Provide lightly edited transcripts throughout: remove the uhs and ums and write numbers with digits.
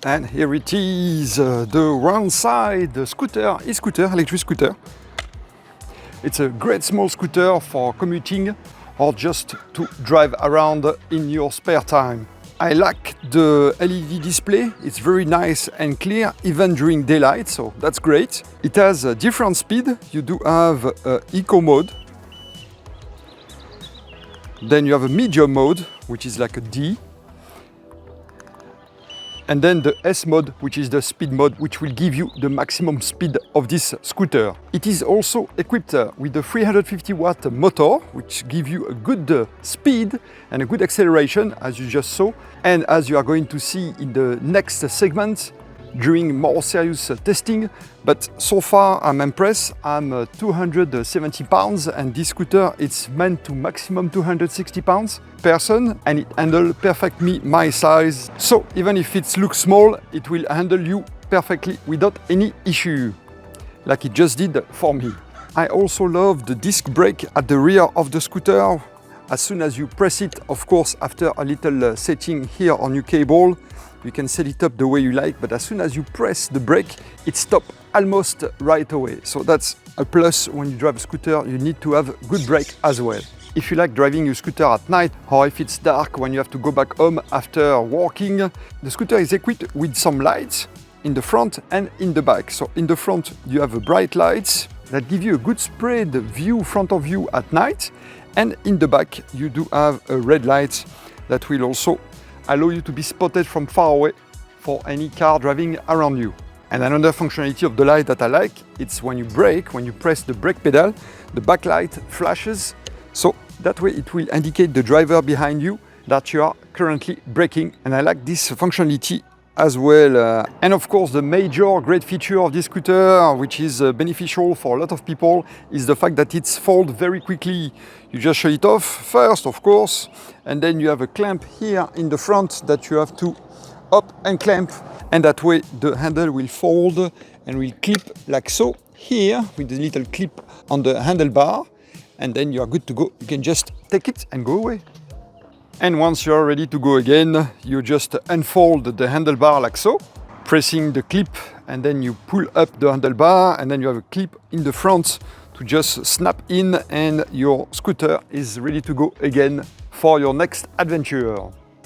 And here it is, the Roinside scooter, e-scooter, electric scooter. It's a great small scooter for commuting or just to drive around in your spare time. I like the LED display, it's very nice and clear even during daylight, so that's great. It has a different speed. You do have eco mode. Then you have a medium mode, which is like a D. And then the S mode, which is the speed mode, which will give you the maximum speed of this scooter. It is also equipped with a 350 watt motor, which gives you a good speed and a good acceleration, as you just saw. And as you are going to see in the next segment, during more serious testing, but so far I'm impressed. I'm 270 pounds and this scooter it's meant to maximum 260 pounds person and it handles perfectly my size. So even if it looks small, it will handle you perfectly without any issue, like it just did for me. I also love the disc brake at the rear of the scooter. As soon as you press it, of course, after a little setting here on your cable, you can set it up the way you like, but as soon as you press the brake, it stops almost right away. So that's a plus when you drive a scooter, you need to have good brake as well. If you like driving your scooter at night, or if it's dark when you have to go back home after working, the scooter is equipped with some lights in the front and in the back. So in the front, you have bright lights that give you a good spread view, front of you at night. And in the back, you do have a red light that will also allow you to be spotted from far away for any car driving around you. And another functionality of the light that I like, it's when you brake, when you press the brake pedal, the backlight flashes. So that way it will indicate the driver behind you that you are currently braking. And I like this functionality as well. And of course, the major great feature of this scooter, which is beneficial for a lot of people, is the fact that it's folds very quickly. You just shut it off first, of course, and then you have a clamp here in the front that you have to up and clamp. And that way the handle will fold and will clip like so here with the little clip on the handlebar. And then you are good to go. You can just take it and go away. And once you are ready to go again, you just unfold the handlebar like so, pressing the clip, and then you pull up the handlebar, and then you have a clip in the front to just snap in, and your scooter is ready to go again for your next adventure.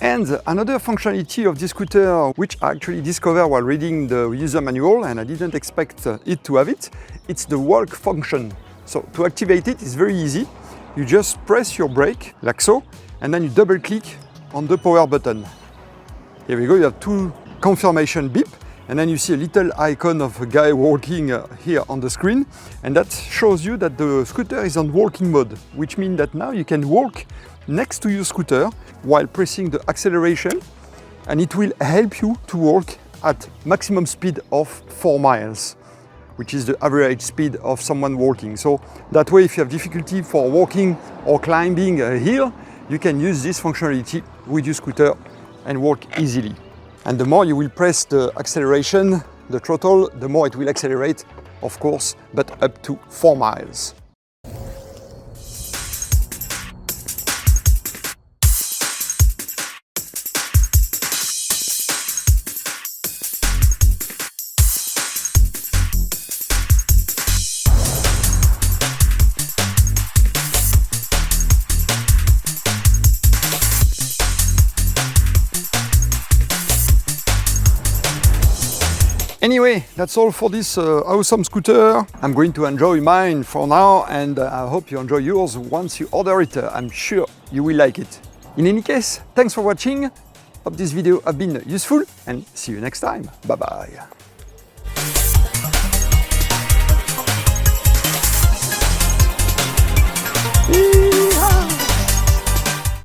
And another functionality of this scooter, which I actually discovered while reading the user manual, and I didn't expect it to have it, it's the walk function. So to activate it is very easy. You just press your brake like so, and then you double click on the power button. Here we go, you have two confirmation beep, and then you see a little icon of a guy walking here on the screen, and that shows you that the scooter is on walking mode, which means that now you can walk next to your scooter while pressing the acceleration, and it will help you to walk at maximum speed of 4 miles, which is the average speed of someone walking. So that way, if you have difficulty for walking or climbing a hill, you can use this functionality with your scooter and walk easily. And the more you will press the acceleration, the throttle, the more it will accelerate, of course, but up to 4 miles. Anyway, that's all for this awesome scooter. I'm going to enjoy mine for now, and I hope you enjoy yours once you order it. I'm sure you will like it. In any case, thanks for watching. Hope this video has been useful, and see you next time. Bye bye.